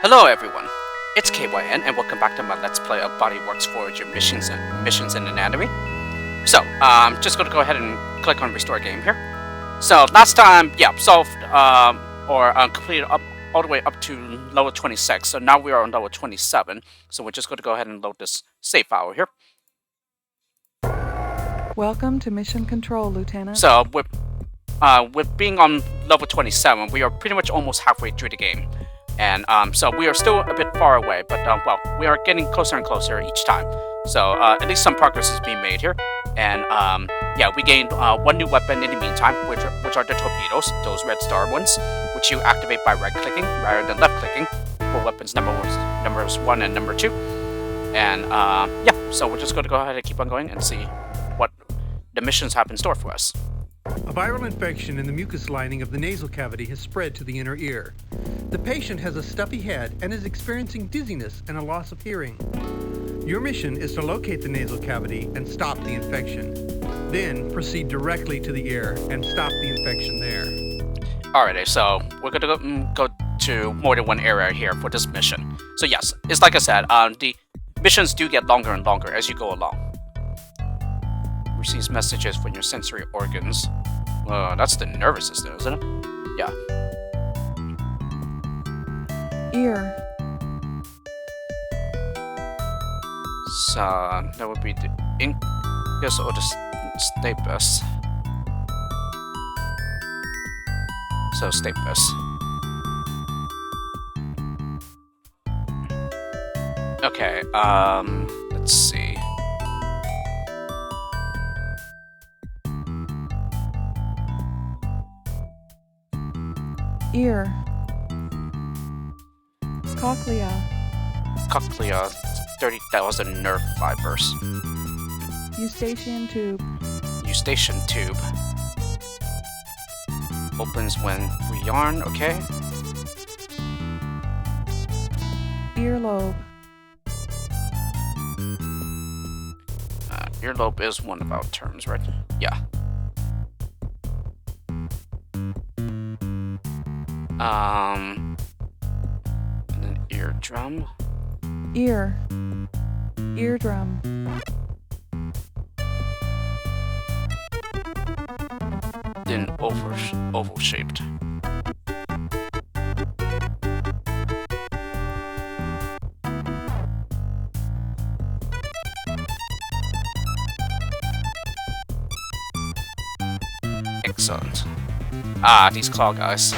Hello everyone, it's KYN and welcome back to my Let's Play of Bodyworks Voyager missions and anatomy. So, I'm just going to go ahead and click on Restore Game here. So, last time, solved, completed up all the way up to level 26, so now we are on level 27, so we're just going to go ahead and load this save file here. Welcome to Mission Control, Lieutenant. So, with being on level 27, we are pretty much almost halfway through the game. And so we are still a bit far away, but well, we are getting closer and closer each time. So at least some progress is being made here. And yeah, we gained one new weapon in the meantime, which are the torpedoes, those red star ones, which you activate by right-clicking rather than left-clicking for weapons numbers 1 and number 2. And yeah, so we're just going to go ahead and keep on going and see what the missions have in store for us. A viral infection in the mucus lining of the nasal cavity has spread to the inner ear. The patient has a stuffy head and is experiencing dizziness and a loss of hearing. Your mission is to locate the nasal cavity and stop the infection. Then proceed directly to the ear and stop the infection there. Alrighty, so we're gonna go to more than one area here for this mission. So yes, it's like I said, the missions do get longer and longer as you go along. Receives messages from your sensory organs. That's the nervous system, isn't it? Yeah. Ear. So that would be the incus or the stapes. So stapes. Okay. Let's see. Ear. Cochlea. Cochlea, 30,000 nerve fibers. Eustachian tube. Eustachian tube. Opens when we yarn, okay. Earlobe. Earlobe is one of our terms, right? Yeah. An eardrum. Ear. Eardrum. Then oval shaped. Excellent. Ah, these claw guys.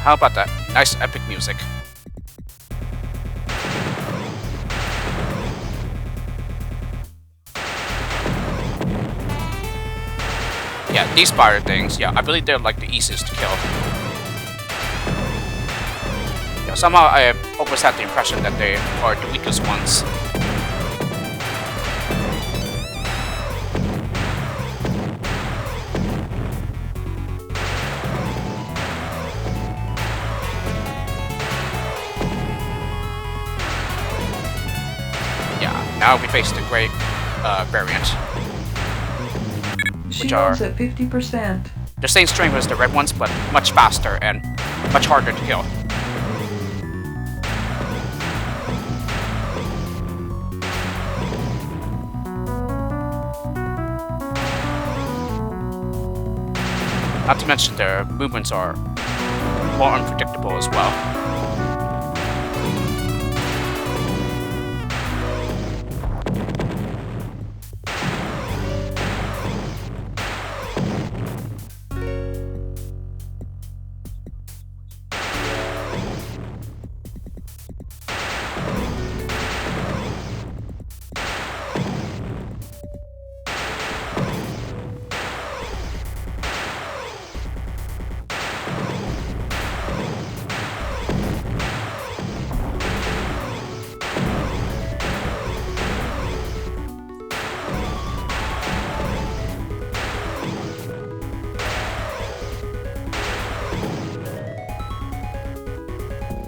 How about that? Nice epic music. Yeah, these spider things, yeah, I believe they're like the easiest to kill. Yeah, somehow I always had the impression that they are the weakest ones. now we face the gray variant. Shields at 50%. The same strength as the red ones, but much faster and much harder to kill. Not to mention their movements are more unpredictable as well.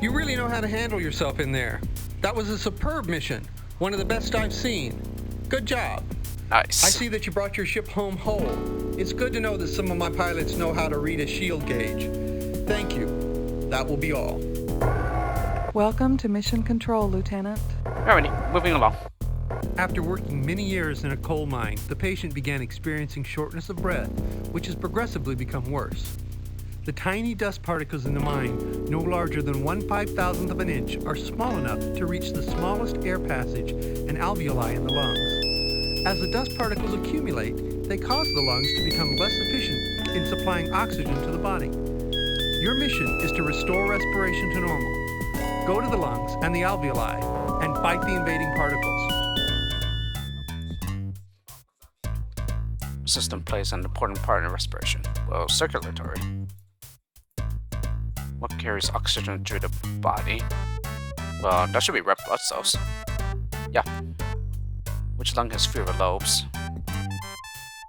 You really know how to handle yourself in there. That was a superb mission. One of the best I've seen. Good job. Nice. I see that you brought your ship home whole. It's good to know that some of my pilots know how to read a shield gauge. Thank you. That will be all. Welcome to Mission Control, Lieutenant. Alrighty, moving along. After working many years in a coal mine, the patient began experiencing shortness of breath, which has progressively become worse. The tiny dust particles in the mine, no larger than 1/5000th of an inch, are small enough to reach the smallest air passage and alveoli in the lungs. As the dust particles accumulate, they cause the lungs to become less efficient in supplying oxygen to the body. Your mission is to restore respiration to normal. Go to the lungs and the alveoli and fight the invading particles. System plays an important part in respiration. Well, circulatory. What carries oxygen through the body? Well, that should be red blood cells. Yeah. Which lung has fewer lobes?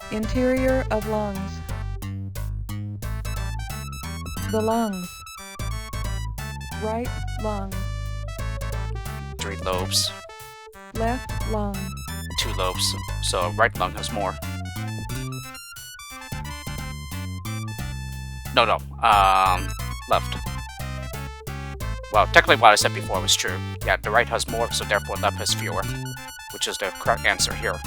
Interior of lungs. The lungs. Right lung. 3 lobes. Left lung. 2 lobes. So right lung has more. No. Left. Well, technically what I said before was true. Yeah, the right has more, so therefore left has fewer. Which is the correct answer here.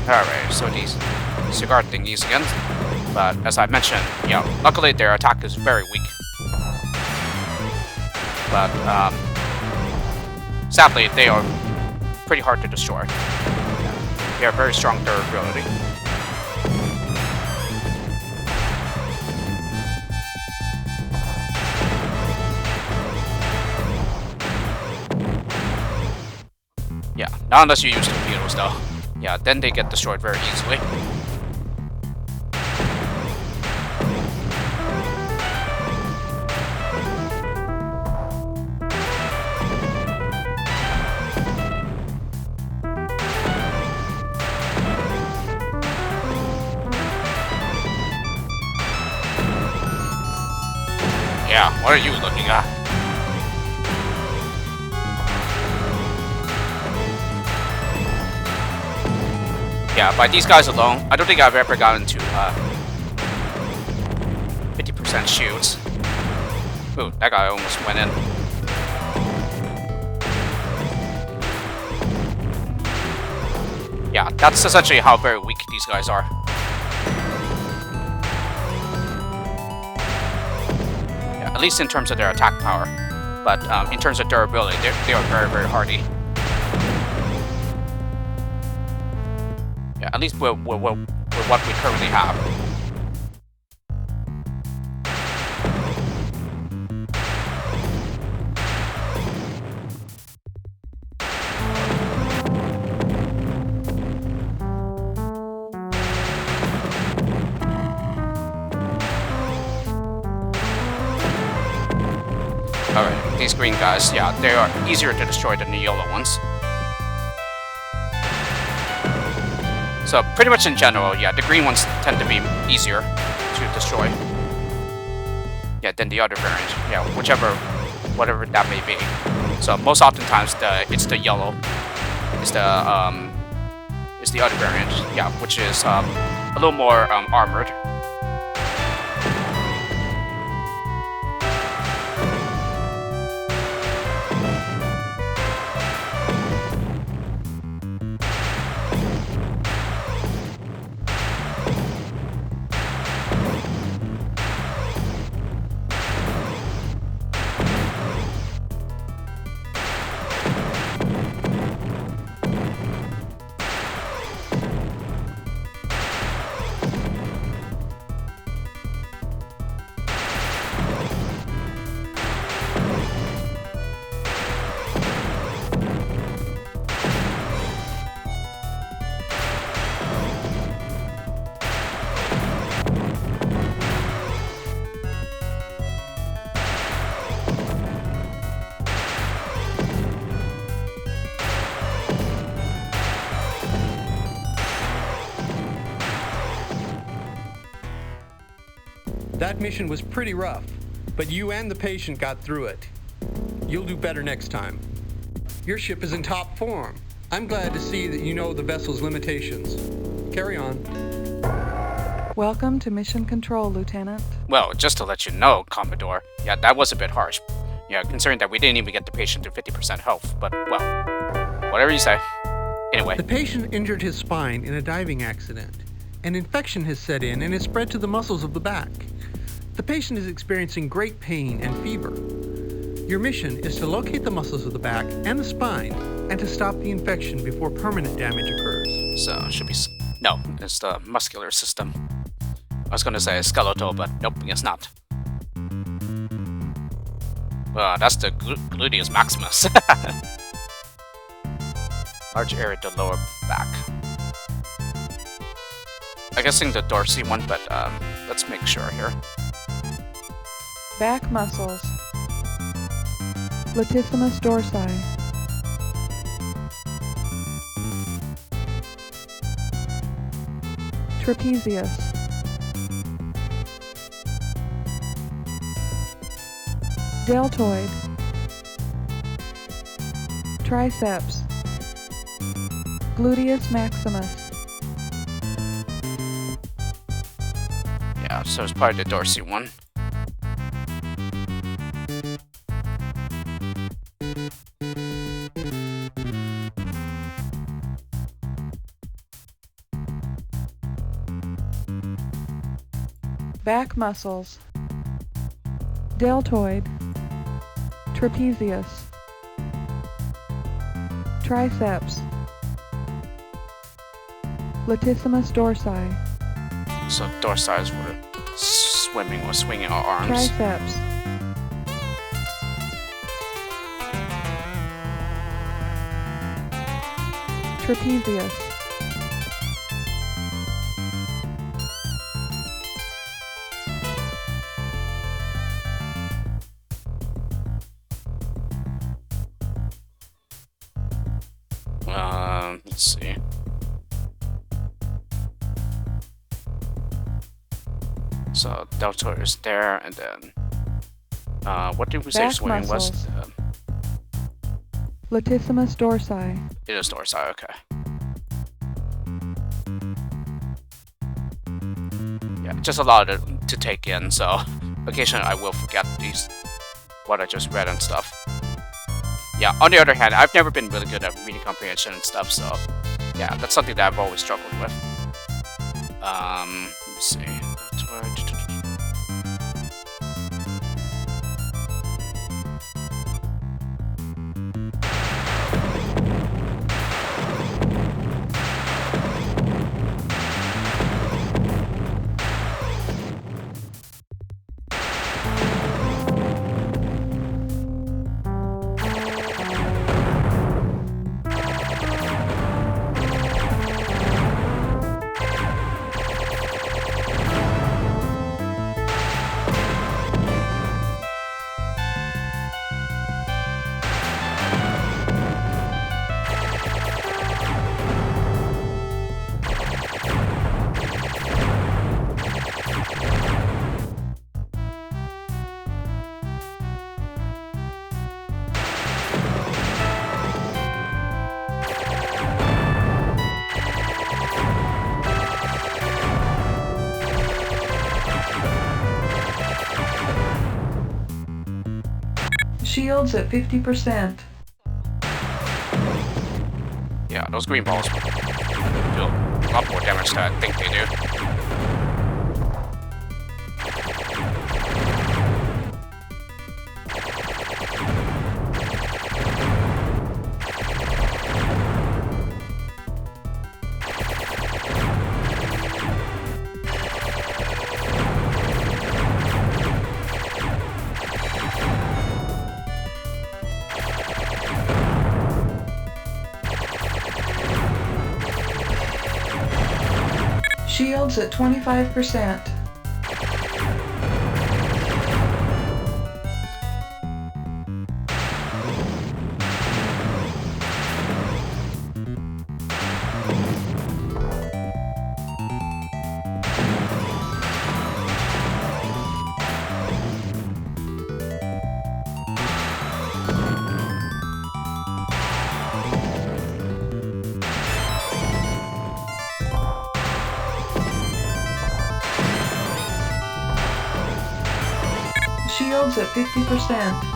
Alright, so these cigar thingies again. But as I mentioned, luckily their attack is very weak. But, sadly, they are pretty hard to destroy. They have very strong durability. Yeah, not unless you use torpedoes though. Yeah, then they get destroyed very easily. Yeah, what are you looking at? Yeah, by these guys alone, I don't think I've ever gotten to 50% shields. Ooh, that guy almost went in. Yeah, that's essentially how very weak these guys are. Yeah, at least in terms of their attack power. But in terms of durability, they are very, very hardy. Yeah, at least with what we currently have. Alright, these green guys, yeah, they are easier to destroy than the yellow ones. So pretty much in general, yeah, the green ones tend to be easier to destroy. Yeah, than the other variant. Yeah, whatever that may be. So most oftentimes it's the yellow, is the other variant, yeah, which is a little more armored. That mission was pretty rough, but you and the patient got through it. You'll do better next time. Your ship is in top form. I'm glad to see that you know the vessel's limitations. Carry on. Welcome to Mission Control, Lieutenant. Well, just to let you know, Commodore, yeah, that was a bit harsh. Yeah, considering that we didn't even get the patient to 50% health, but, well, whatever you say. Anyway. The patient injured his spine in a diving accident. An infection has set in and has spread to the muscles of the back. The patient is experiencing great pain and fever. Your mission is to locate the muscles of the back and the spine and to stop the infection before permanent damage occurs. So, should be... No, it's the muscular system. I was gonna say skeletal, but nope, it's not. That's the gluteus maximus. Large area to lower back. I'm guessing the dorsal one, but let's make sure here. Back muscles. Latissimus dorsi. Trapezius. Deltoid. Triceps. Gluteus maximus. Yeah, so it's probably the dorsal one. Back muscles. Deltoid. Trapezius. Triceps. Latissimus dorsi. So dorsi is for swimming or swinging our arms. Triceps. Trapezius. Let's see. So deltoid is there, and then what did we say Back swimming was? muscles. Latissimus dorsi. It is dorsi, okay. Yeah, just a lot to take in, so occasionally I will forget what I just read and stuff. Yeah, on the other hand, I've never been really good at reading comprehension and stuff, so yeah, that's something that I've always struggled with. Let's see. Shields at 50%. Yeah, those green balls do a lot more damage than I think they do. Shields at 25%. Shields at 50%.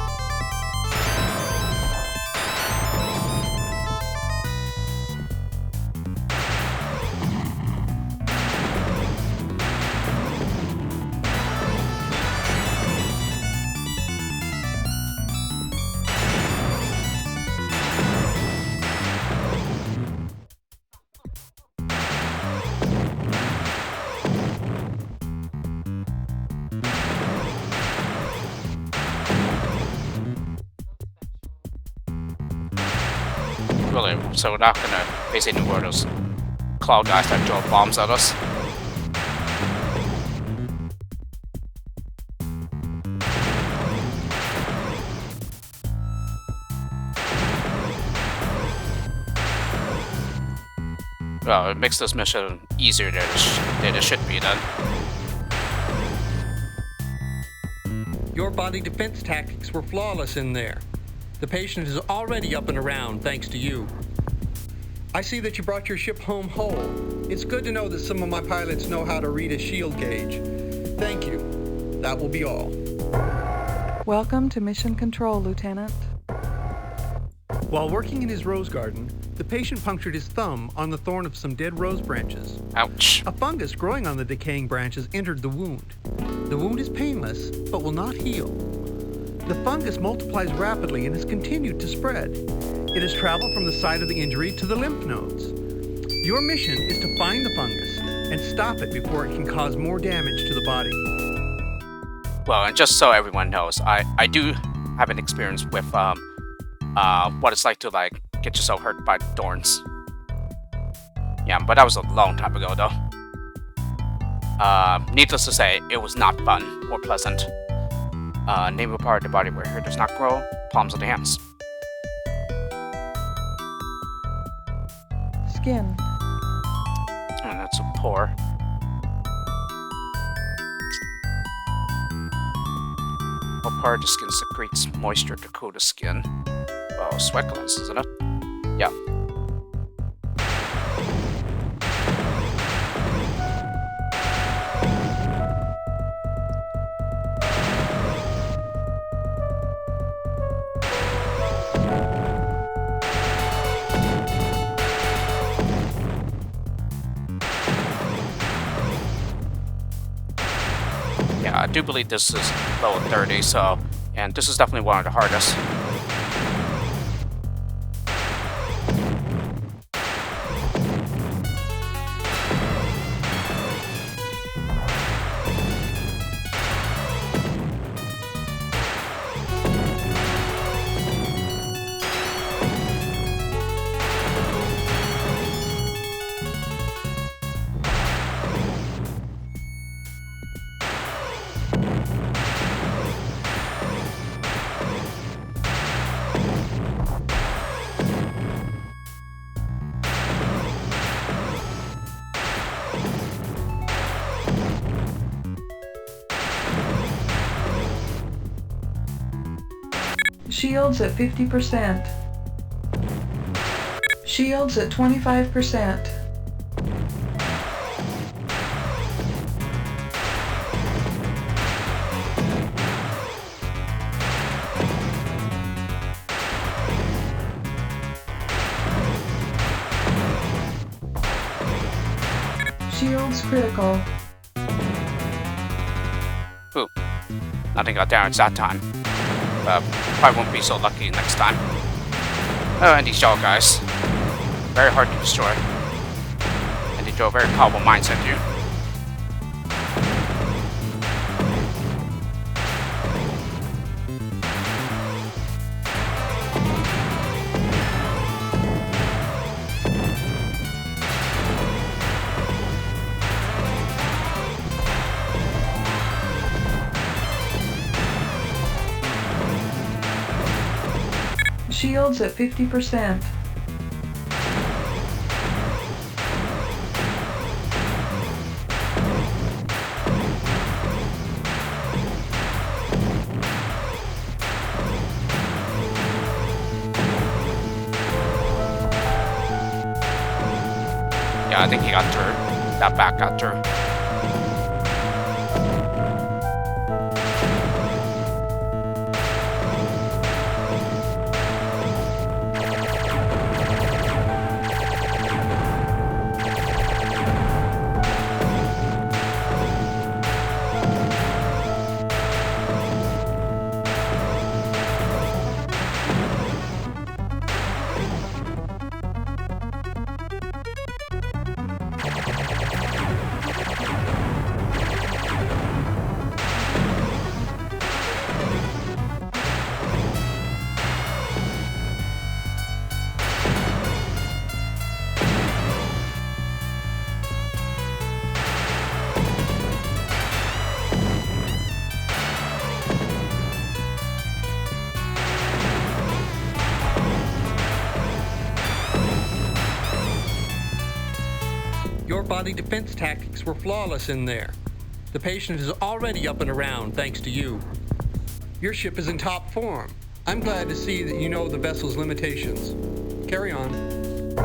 Really, so we're not gonna face any more of those cloud guys that throw bombs at us. Well, it makes this mission easier than it should be then. Your body defense tactics were flawless in there. The patient is already up and around thanks to you. I see that you brought your ship home whole. It's good to know that some of my pilots know how to read a shield gauge. Thank you. That will be all. Welcome to Mission Control, Lieutenant. While working in his rose garden, the patient punctured his thumb on the thorn of some dead rose branches. Ouch. A fungus growing on the decaying branches entered the wound. The wound is painless, but will not heal. The fungus multiplies rapidly and has continued to spread. It has traveled from the site of the injury to the lymph nodes. Your mission is to find the fungus and stop it before it can cause more damage to the body. Well, and just so everyone knows, I do have an experience with what it's like to get yourself hurt by thorns. Yeah, but that was a long time ago though. Needless to say, it was not fun or pleasant. Name of a part of the body where hair does not grow, palms of the hands. Skin. And that's a pore. What part of the skin secretes moisture to cool the skin? Well, sweat glands, isn't it? Yeah. Yeah, I do believe this is level 30, so, and this is definitely one of the hardest. Shields at 50%. Shields at 25%. Shields critical. Ooh, nothing got damaged that time. Probably won't be so lucky next time. Oh, and these jaw guys. Very hard to destroy. And they throw very powerful mines at you. Shields at 50%. Yeah, I think he got through. That back got through. Your body defense tactics were flawless in there. The patient is already up and around thanks to you. Your ship is in top form. I'm glad to see that you know the vessel's limitations. Carry on.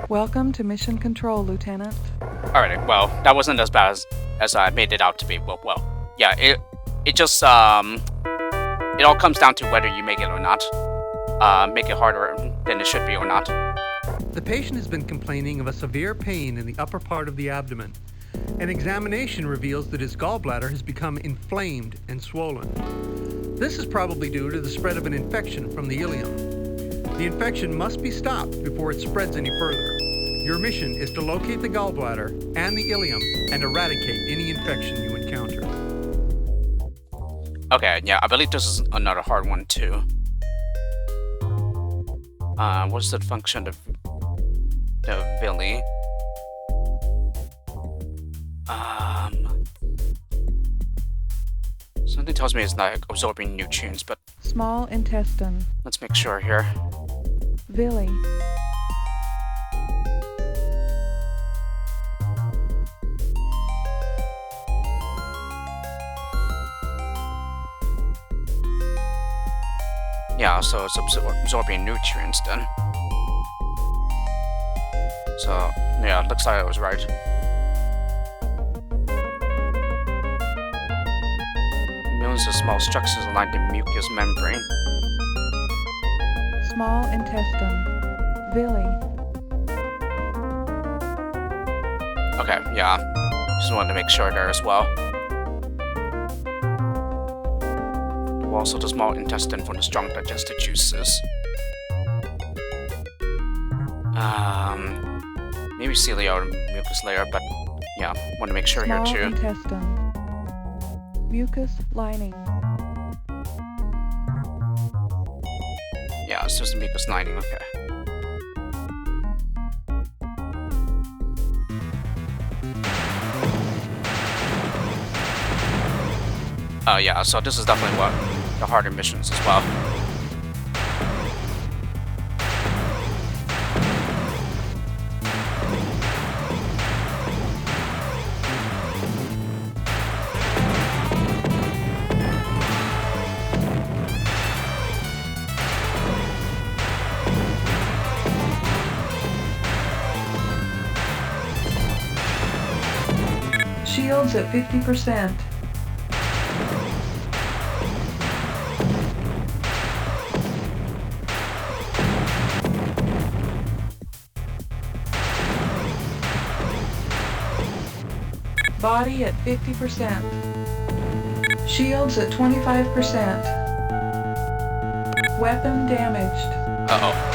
Welcome to Mission Control, Lieutenant. Alright, well, that wasn't as bad as I made it out to be. Well, yeah, it just, it all comes down to whether you make it or not. Make it harder than it should be or not. The patient has been complaining of a severe pain in the upper part of the abdomen. An examination reveals that his gallbladder has become inflamed and swollen. This is probably due to the spread of an infection from the ileum. The infection must be stopped before it spreads any further. Your mission is to locate the gallbladder and the ileum and eradicate any infection you encounter. Okay, yeah, I believe this is another hard one too. What's the function of the villi? Something tells me it's like absorbing nutrients, but Small intestine. let's make sure here. Villi. Yeah, so it's absorbing nutrients then. So, yeah, it looks like I was right. Millions of small structures line the mucous membrane. Small intestine. Villi. Okay, yeah. Just wanted to make sure there as well. Also the small intestine for the strong digestive juices. Maybe cilia or mucus layer, but yeah, want to make sure Small here too. intestine. Mucus lining. Yeah, it's just mucus lining, okay. Yeah, so this is definitely one of the harder missions as well. Shields at 50%. Body at 50%. Shields at 25%. Weapon damaged. Uh-oh.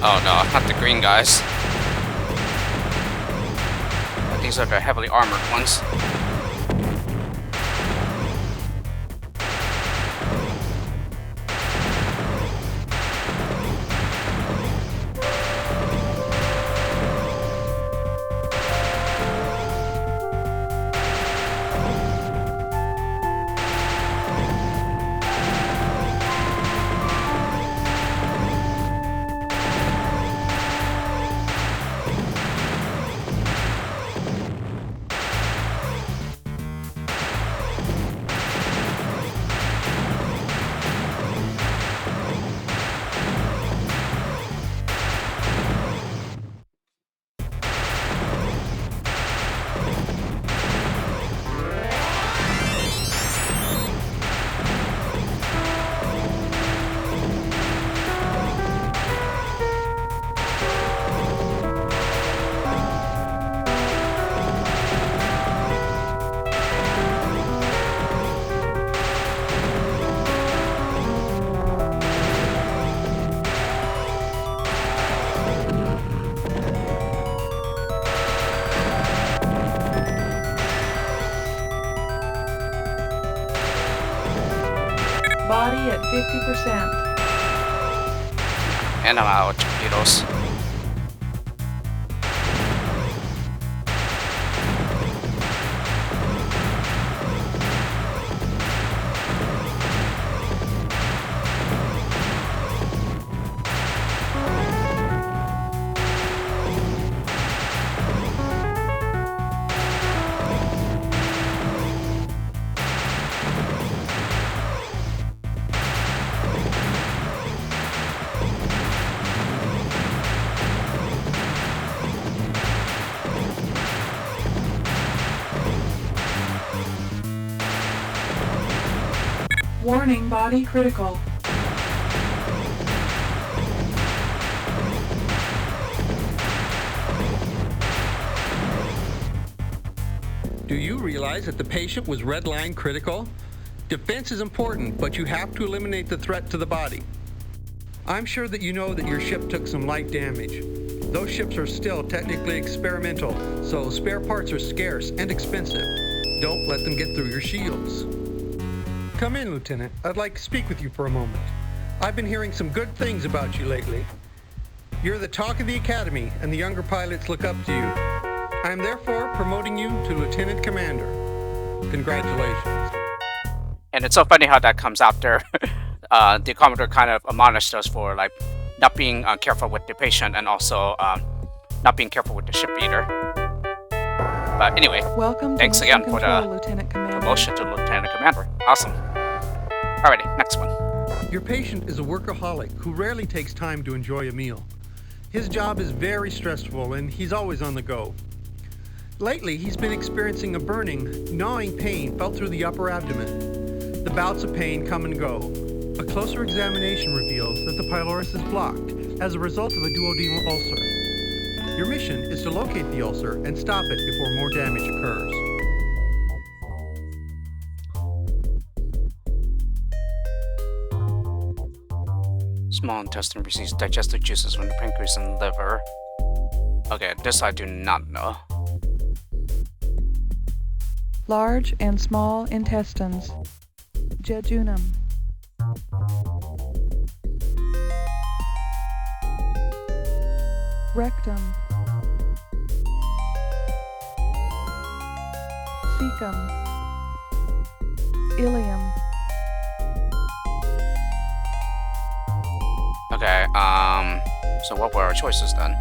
Oh no, not the green guys. These are the heavily armored ones. Body at 50%. And I'm out of torpedoes. Warning, body critical. Do you realize that the patient was red line critical? Defense is important, but you have to eliminate the threat to the body. I'm sure that you know that your ship took some light damage. Those ships are still technically experimental, so spare parts are scarce and expensive. Don't let them get through your shields. Come in, Lieutenant. I'd like to speak with you for a moment. I've been hearing some good things about you lately. You're the talk of the Academy, and the younger pilots look up to you. I am therefore promoting you to Lieutenant Commander. Congratulations. And it's so funny how that comes after the Commodore kind of admonished us for like not being careful with the patient and also not being careful with the ship either. But anyway, Welcome thanks to again Mission for Control, the Lieutenant Commander. promotion to Lieutenant Commander. Awesome. Alrighty, next one. Your patient is a workaholic who rarely takes time to enjoy a meal. His job is very stressful and he's always on the go. Lately, he's been experiencing a burning, gnawing pain felt through the upper abdomen. The bouts of pain come and go. A closer examination reveals that the pylorus is blocked as a result of a duodenal ulcer. Your mission is to locate the ulcer and stop it before more damage occurs. Small intestine receives digestive juices from the pancreas and liver. Okay, this I do not know. Large and small intestines. jejunum, rectum, cecum, ileum, Okay, so what were our choices then?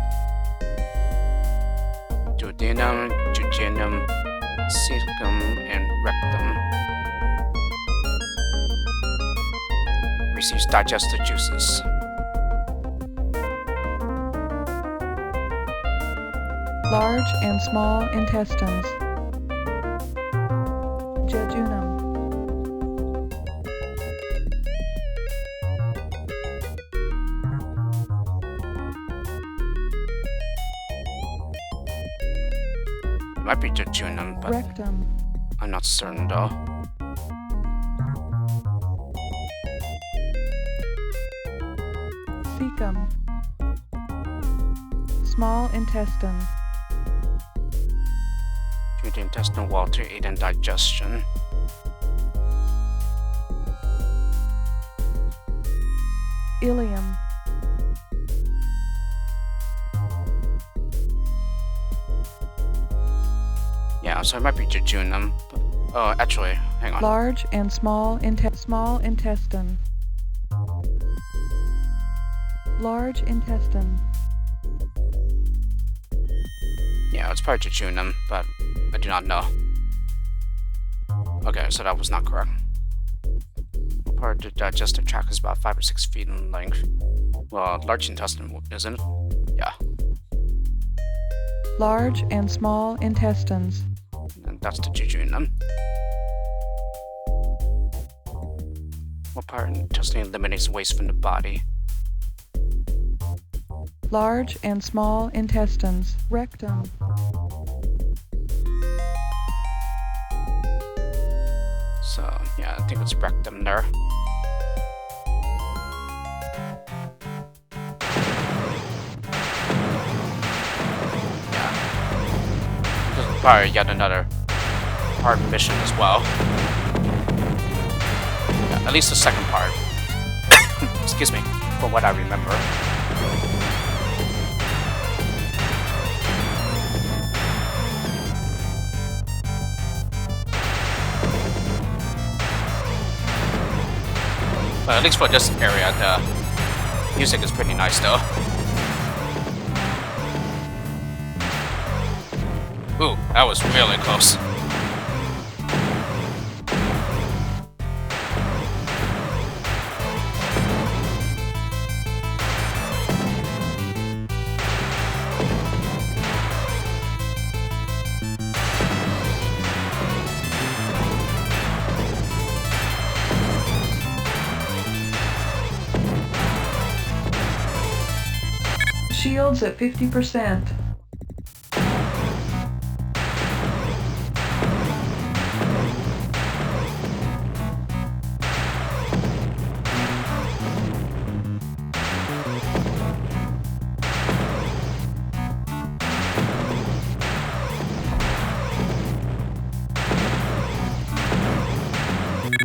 Duodenum, jejunum, cecum, and rectum. Receives digestive juices. large and small intestines, jejunum, It might be jejunum, but rectum, I'm not certain though. cecum, small intestine, Through the intestinal wall to aid in digestion. ileum, Yeah, so it might be jejunum. But, oh, actually, hang on. large and small intestine, large intestine, Yeah, it's probably jejunum, but I do not know. Okay, so that was not correct. Part of the digestive tract is about 5 or 6 feet in length. Well, large intestine, isn't it? Yeah, large and small intestines, and that's the jejunum. What part of the intestine eliminates waste from the body? large and small intestines, rectum, So, yeah, I think it's rectum there. Yeah. This is probably yet another hard mission as well. Yeah, at least the second part. Excuse me, from what I remember. But at least for this area, the music is pretty nice though. Ooh, that was really close. shields at 50%.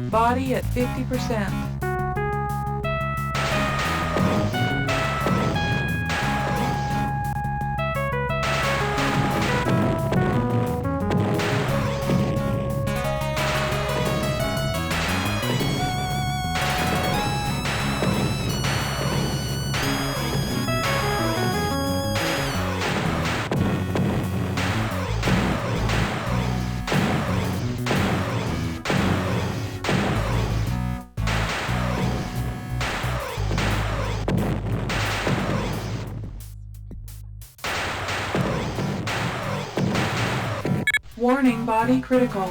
Body at 50%. Warning, body critical.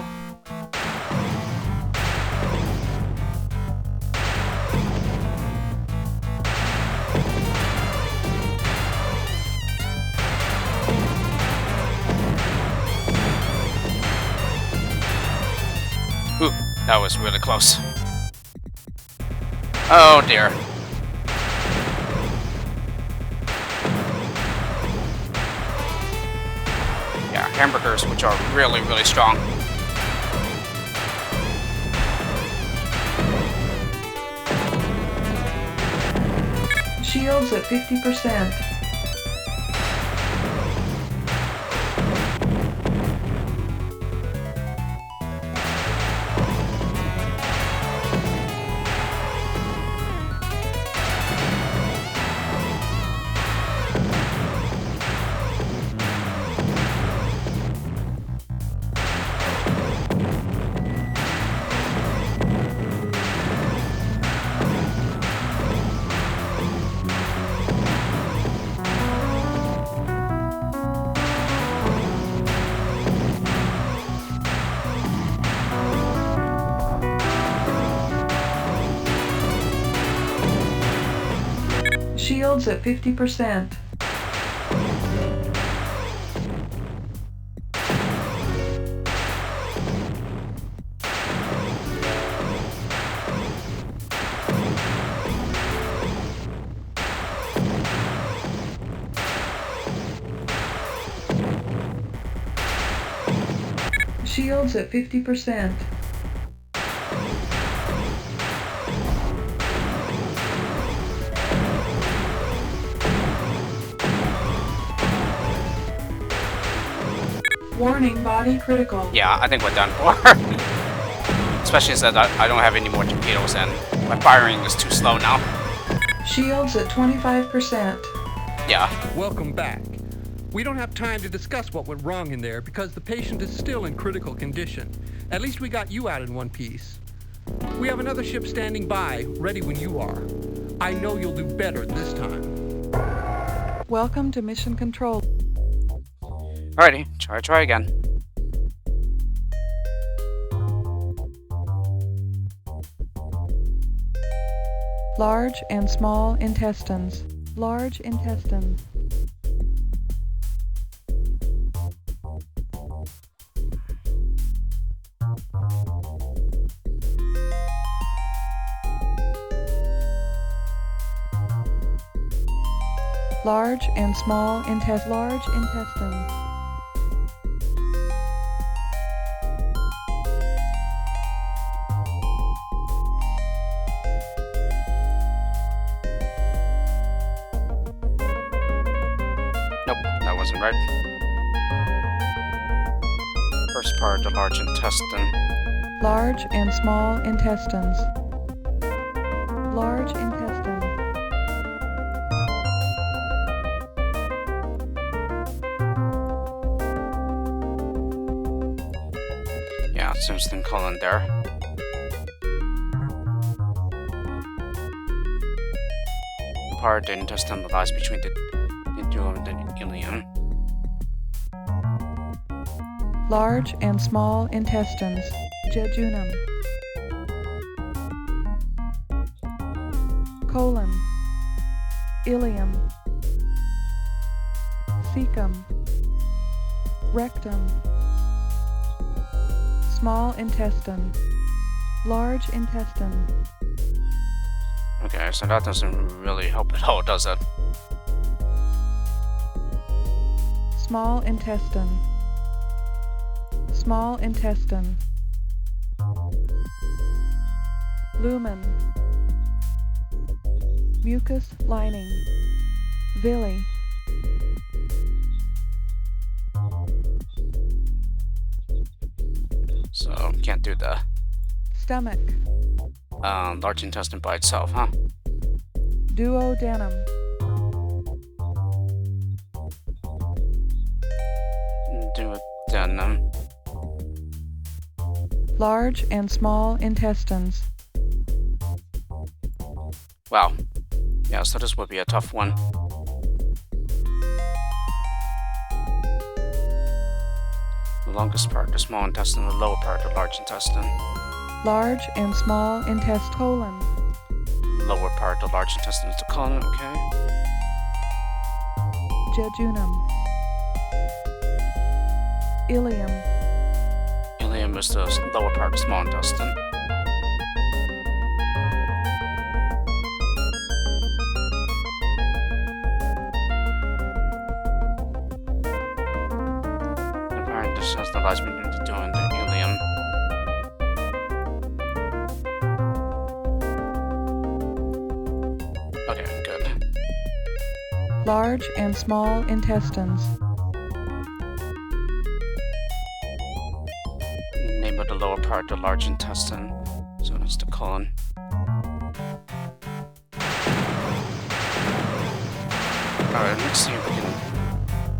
Ooh, that was really close. Oh dear. Yeah, hamburgers, which are really, really strong. Shields at 50%. Shields at 50%. Shields at 50%. Warning, body critical. Yeah, I think we're done for. Especially since I don't have any more torpedoes and my firing is too slow now. Shields at 25%. Yeah. Welcome back. We don't have time to discuss what went wrong in there because the patient is still in critical condition. At least we got you out in one piece. We have another ship standing by, ready when you are. I know you'll do better this time. Welcome to Mission Control. Alrighty, try again. Large and small intestines. Large intestine. Large and small large intestine. Nope, that wasn't right. First part of the large intestine. Large and small intestines. Large intestine. Yeah, Simpson colon there. Part of the intestine lies between the duodenum and the ileum. Large and small intestines. Jejunum. Colon. Ileum. Cecum. Rectum. Small intestine. Large intestine. Okay, so that doesn't really help at all, does it? Small intestine. Small intestine. Lumen. Mucus lining. Villi. So, can't do the Stomach. large intestine by itself, huh? Duodenum. Duodenum. Large and small intestines. Wow. Yeah, so this would be a tough one. The longest part, the small intestine, the lower part, the large intestine. Large and small intestine. Colon. Lower part, the large intestine is the colon, okay? Jejunum. Ileum. Ileum is the lower part of the small intestine. The part this has the lies between the duodenum and the ileum. Okay, good. large and small intestines. Name of the lower part, the large intestine. So that's the colon. Alright, let's see if we can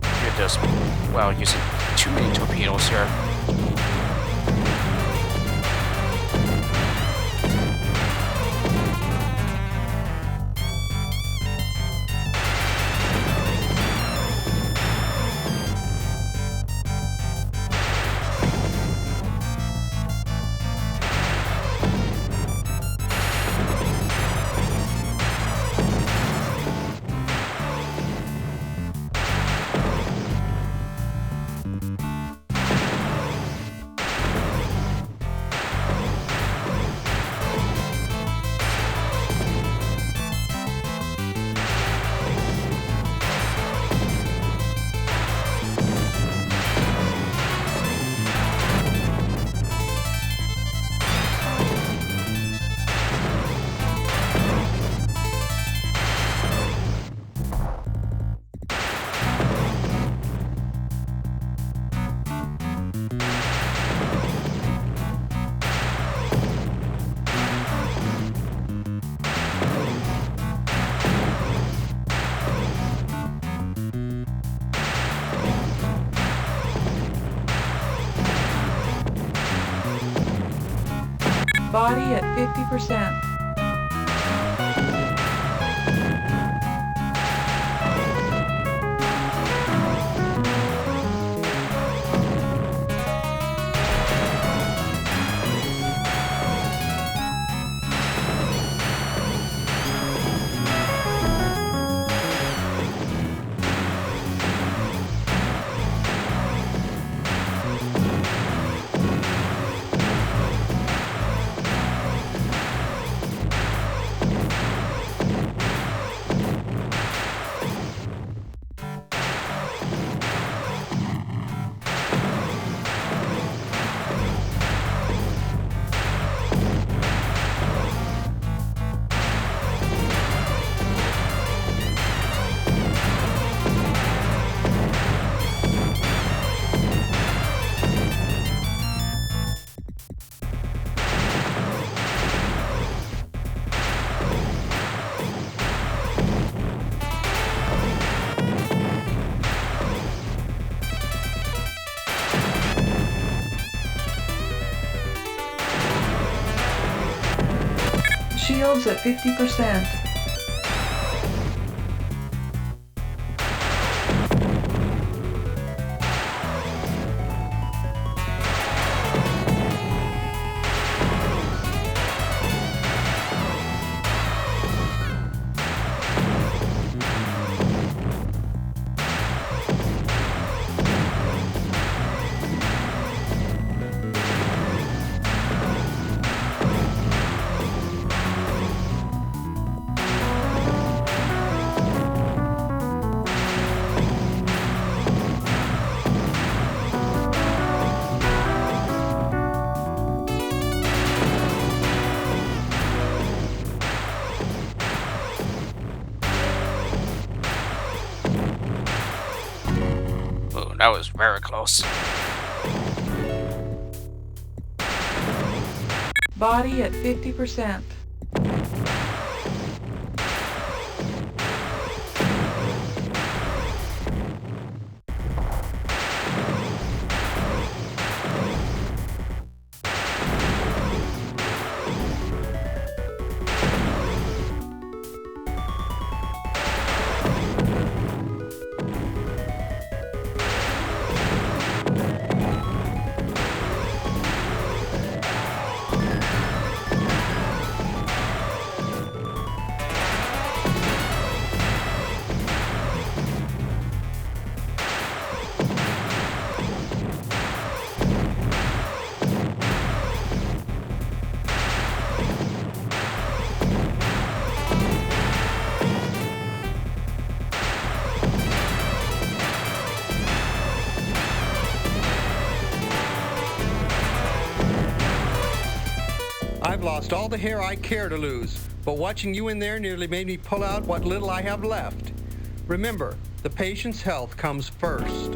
do this while using too many torpedoes here. Body at 50%. Shields at 50%. That was very close. Body at 50%. I've lost all the hair I care to lose, but watching you in there nearly made me pull out what little I have left. Remember, the patient's health comes first.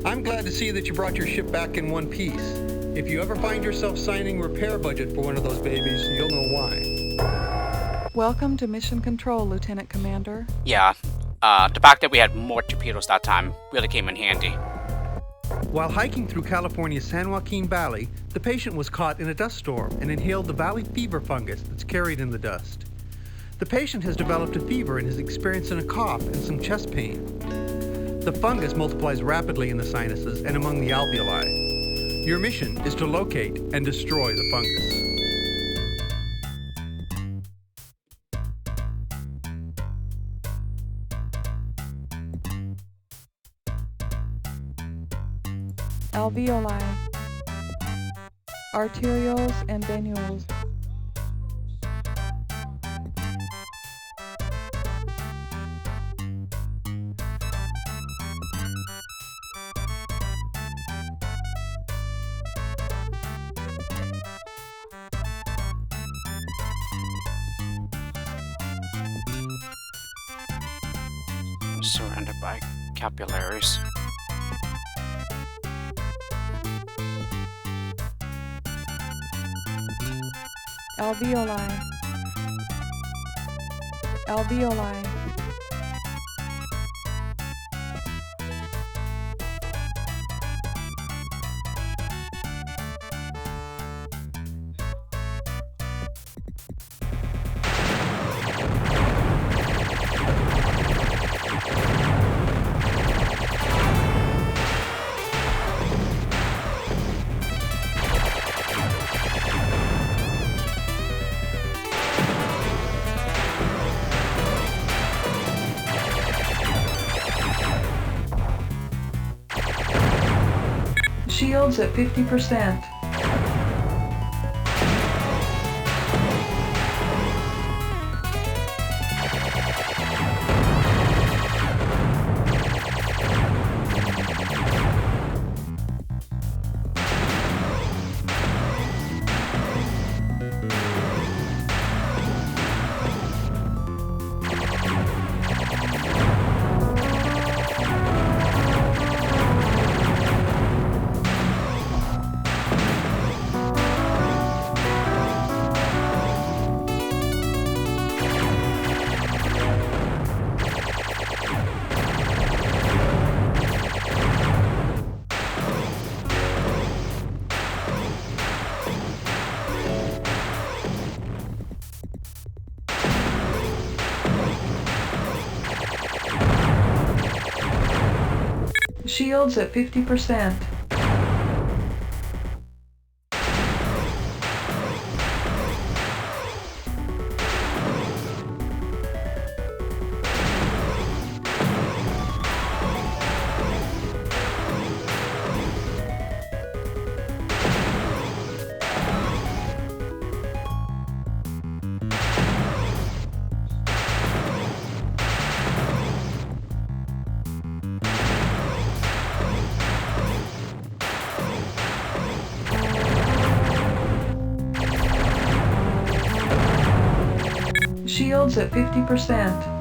I'm glad to see that you brought your ship back in one piece. If you ever find yourself signing repair budget for one of those babies, you'll know why. Welcome to Mission Control, Lieutenant Commander. Yeah, the fact that we had more torpedoes that time really came in handy. While hiking through California's San Joaquin Valley, the patient was caught in a dust storm and inhaled the valley fever fungus that's carried in the dust. The patient has developed a fever and is experiencing a cough and some chest pain. The fungus multiplies rapidly in the sinuses and among the alveoli. Your mission is to locate and destroy the fungus. Alveoli, arterioles and venules. Surrounded by capillaries. Alveoli, alveoli, shields at 50%. Shields at 50%. Shields at 50%.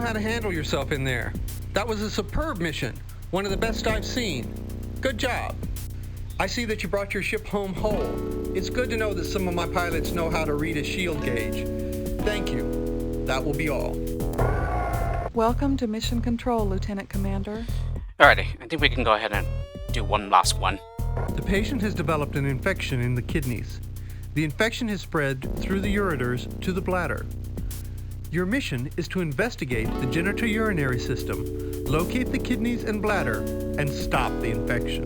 how to handle yourself in there. That was a superb mission, one of the best I've seen. Good job. I see that you brought your ship home whole. It's good to know that some of my pilots know how to read a shield gauge. Thank you. That will be all. Welcome to Mission Control, Lieutenant Commander. Alrighty, I think we can go ahead and do one last one. The patient has developed an infection in the kidneys. The infection has spread through the ureters to the bladder. Your mission is to investigate the genitourinary system, locate the kidneys and bladder, and stop the infection.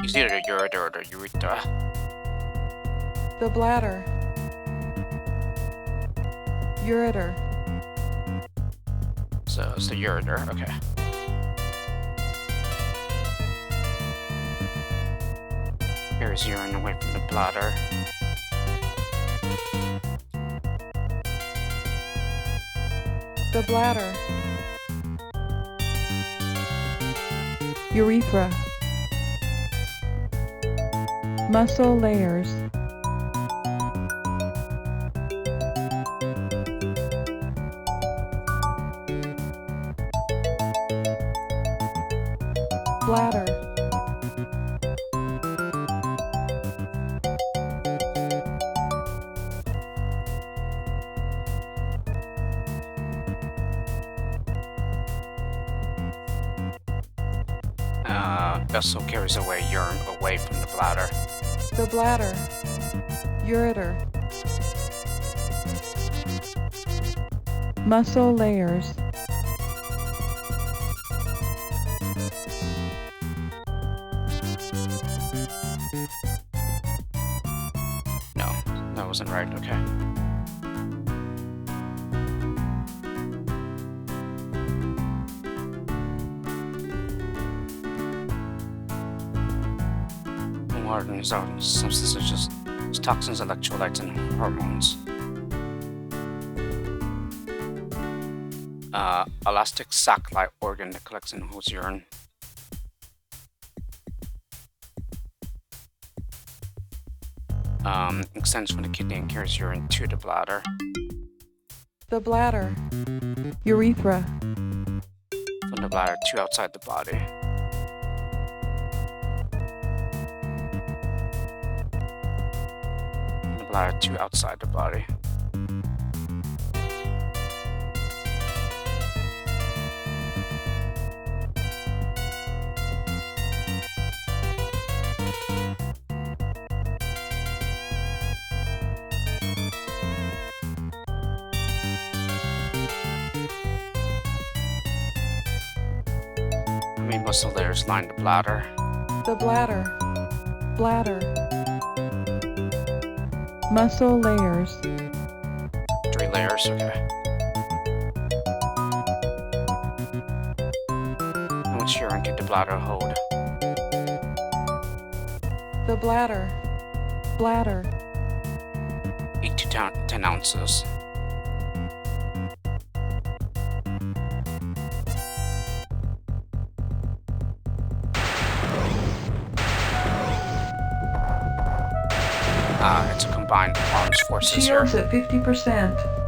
It's either the ureter or the urethra. The bladder. Ureter. So it's the ureter, okay. Carries urine away from the bladder. The bladder. Urethra. Muscle layers. Bladder. Vessel carries away urine away from the bladder. The bladder. Ureter. Muscle layers. No, that wasn't right, okay. Hardens out substances such as toxins, electrolytes, and hormones. Elastic sac-like organ that collects and holds urine. Extends from the kidney and carries urine to the bladder. The bladder. Urethra. From the bladder to outside the body. Bladder to outside the body. How many muscle layers line the bladder? The bladder. Bladder. Muscle layers. 3 layers, okay. How much urine can the bladder hold? The bladder. Bladder. 8 to 10 ounces. It's a combined arms forces here. Shields at 50%.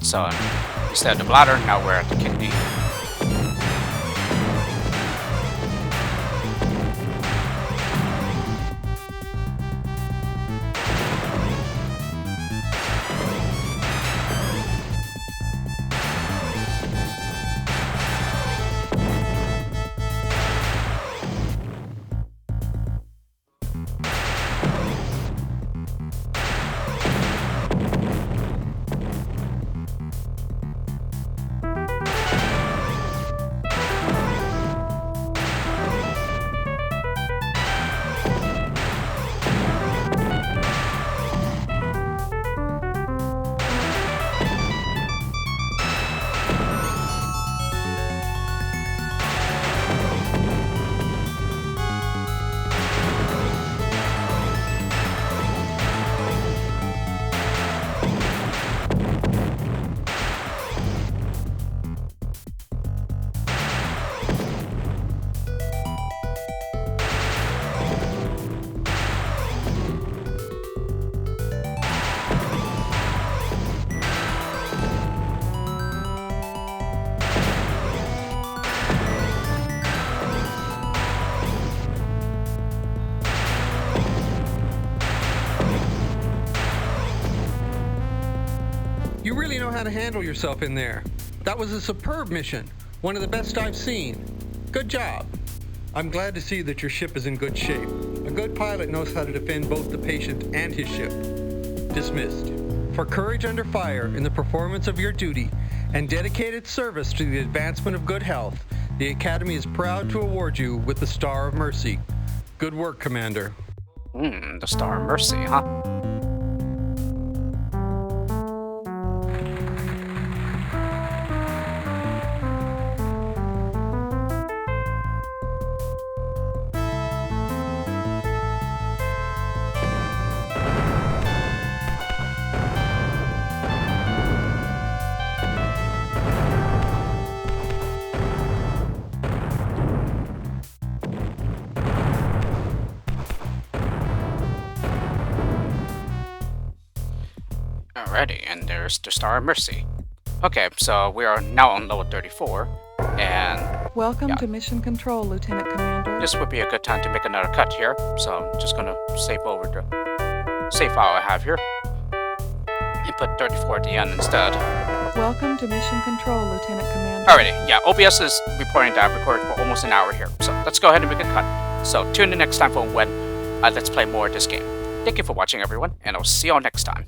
So instead of the bladder, now we're at the kidney. You really know how to handle yourself in there. That was a superb mission, one of the best I've seen. Good job. I'm glad to see that your ship is in good shape. A good pilot knows how to defend both the patient and his ship. Dismissed. For courage under fire in the performance of your duty and dedicated service to the advancement of good health, the Academy is proud to award you with the Star of Mercy. Good work, Commander. The Star of Mercy, huh? Alrighty, and there's the Star of Mercy. Okay, so we are now on level 34, and Welcome to Mission Control, Lieutenant Commander. this would be a good time to make another cut here. So I'm just gonna save over the save file I have here, and put 34 at the end instead. Welcome to Mission Control, Lieutenant Commander. Alrighty, yeah, OBS is reporting that I've recorded for almost an hour here, so let's go ahead and make a cut. So tune in next time for when let's play more of this game. Thank you for watching, everyone, and I'll see you all next time.